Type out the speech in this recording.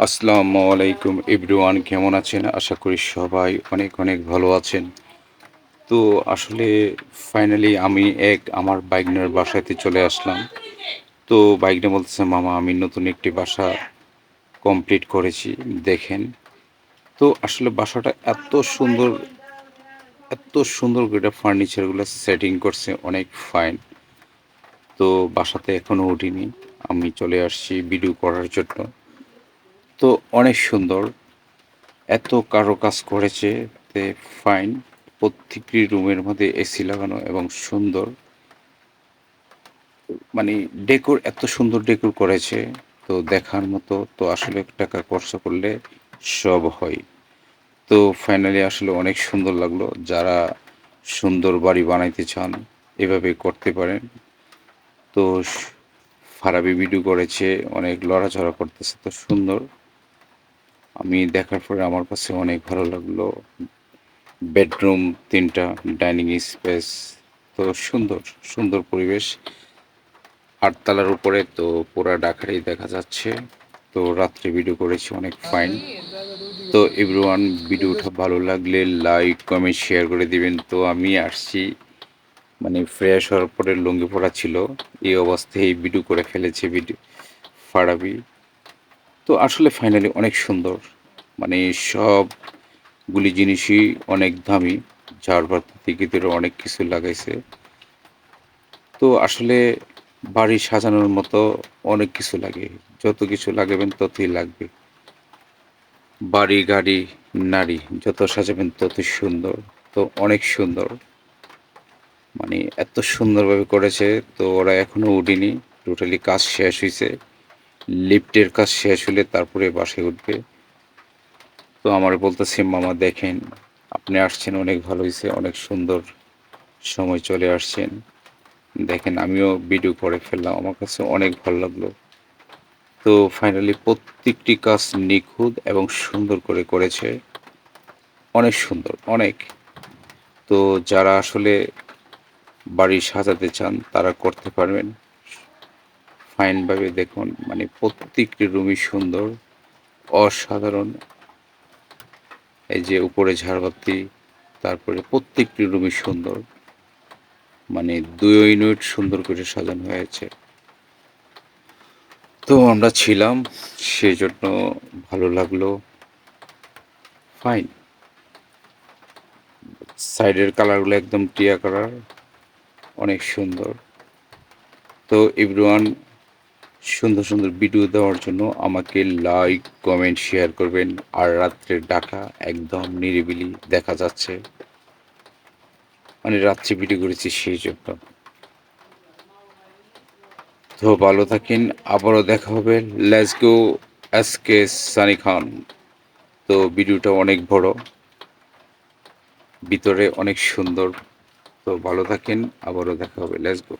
আসসালামু আলাইকুম এভরিওয়ান, কেমন আছেন? আশা করি সবাই অনেক অনেক ভালো আছেন। তো আসলে ফাইনালি আমি আমার বাইগনের বাসাতে চলে আসলাম। তো বাইগনা বলতেছে, মামা আমি নতুন একটি বাসা কমপ্লিট করেছি, দেখেন। তো আসলে বাসাটা এত সুন্দর করে ফার্নিচারগুলো সেটিং করছে, অনেক ফাইন। তো বাসাতে এখনো উঠিনি, আমি চলে আসছি ভিডিও করার জন্য। তো অনেক সুন্দর, এত কারুকাজ করেছে, তে ফাইন। প্রত্যেকটি রুমের মধ্যে এসি লাগানো এবং সুন্দর, মানে ডেকোর এত সুন্দর ডেকোর করেছে, তো দেখার মতো। তো আসলে টাকা খরচ করলে সব হয়। তো ফাইনালি আসলে অনেক সুন্দর লাগলো। যারা সুন্দর বাড়ি বানাইতে চান এভাবে করতে পারেন। তো ফারাবি ভিডিও করেছে, অনেক লড়াচড়া করতেছে, তো সুন্দর। আমি দেখার পরে আমার কাছে অনেক ভালো লাগলো। বেডরুম ৩টা, ডাইনিং স্পেস, তো সুন্দর সুন্দর পরিবেশ। ৮ তলার উপরে, তো পুরা ঢাকারই দেখা যাচ্ছে। তো রাত্রে ভিডিও করেছি, অনেক ফাইন। তো এভরিওয়ান, ভিডিওটা ভালো লাগলে লাইক কমেন্ট শেয়ার করে দিবেন। তো আমি আসছি, মানে ফ্রেশ হওয়ার পরে লুঙ্গি পরা ছিল, এই অবস্থায় ভিডিও করে ফেলেছে ভিডিও ফাড়াবি। তো আসলে ফাইনালি অনেক সুন্দর, মানে সবগুলি জিনিসই অনেক দামি, ঝাড়বাতি থেকে অনেক কিছু লাগাইছে। তো আসলে বাড়ি সাজানোর মতো অনেক কিছু লাগে, যত কিছু লাগাবেন ততই লাগবে। বাড়ি গাড়ি নারী যত সাজাবেন ততই সুন্দর। তো অনেক সুন্দর, মানে এত সুন্দরভাবে করেছে। তো ওরা এখনো উঠেনি, টোটালি কাজ শেষ হয়েছে। লিফটের কাজ শেষ হলে তারপরে বাসায় উঠবে। তো আমার বলতেছে, মামা দেখেন, আপনি আসছেন অনেক ভালো হয়েছে, অনেক সুন্দর সময় চলে আসছেন। দেখেন আমিও ভিডিও করে ফেললাম, আমার কাছে অনেক ভালো লাগলো। তো ফাইনালি প্রত্যেকটি কাজ নিখুঁত এবং সুন্দর করে করেছে, অনেক সুন্দর, অনেক। তো যারা আসলে বাড়ি সাজাতে চান তারা করতে পারবেন ফাইনভাবে। দেখুন, মানে প্রত্যেকটি রুমই সুন্দর, অসাধারণ। এই যে উপরে ঝাড়বাতি, তারপরে প্রত্যেকটি রুমই সুন্দর, মানে 2 ইউনিট সুন্দর করে সাজানো হয়েছে। তো আমরা ছিলাম, সেজন্য ভালো লাগলো, ফাইন। সাইডের কালারগুলো একদম টিয়া কালার, অনেক সুন্দর। তো এভরিওয়ান, সুন্দর সুন্দর ভিডিও দেওয়ার জন্য আমাকে লাইক কমেন্ট শেয়ার করবেন। আর রাত্রের ঢাকা একদম নিরিবিলি দেখা যাচ্ছে, মানে রাত্রে ভিডিও করেছি সেই জন্য। তো ভালো থাকেন, আবারও দেখা হবে। লেটস গো এসকে সানি খান। তো ভিডিওটা অনেক বড়, ভিতরে অনেক সুন্দর। তো ভালো থাকেন, আবারও দেখা হবে। Let's go.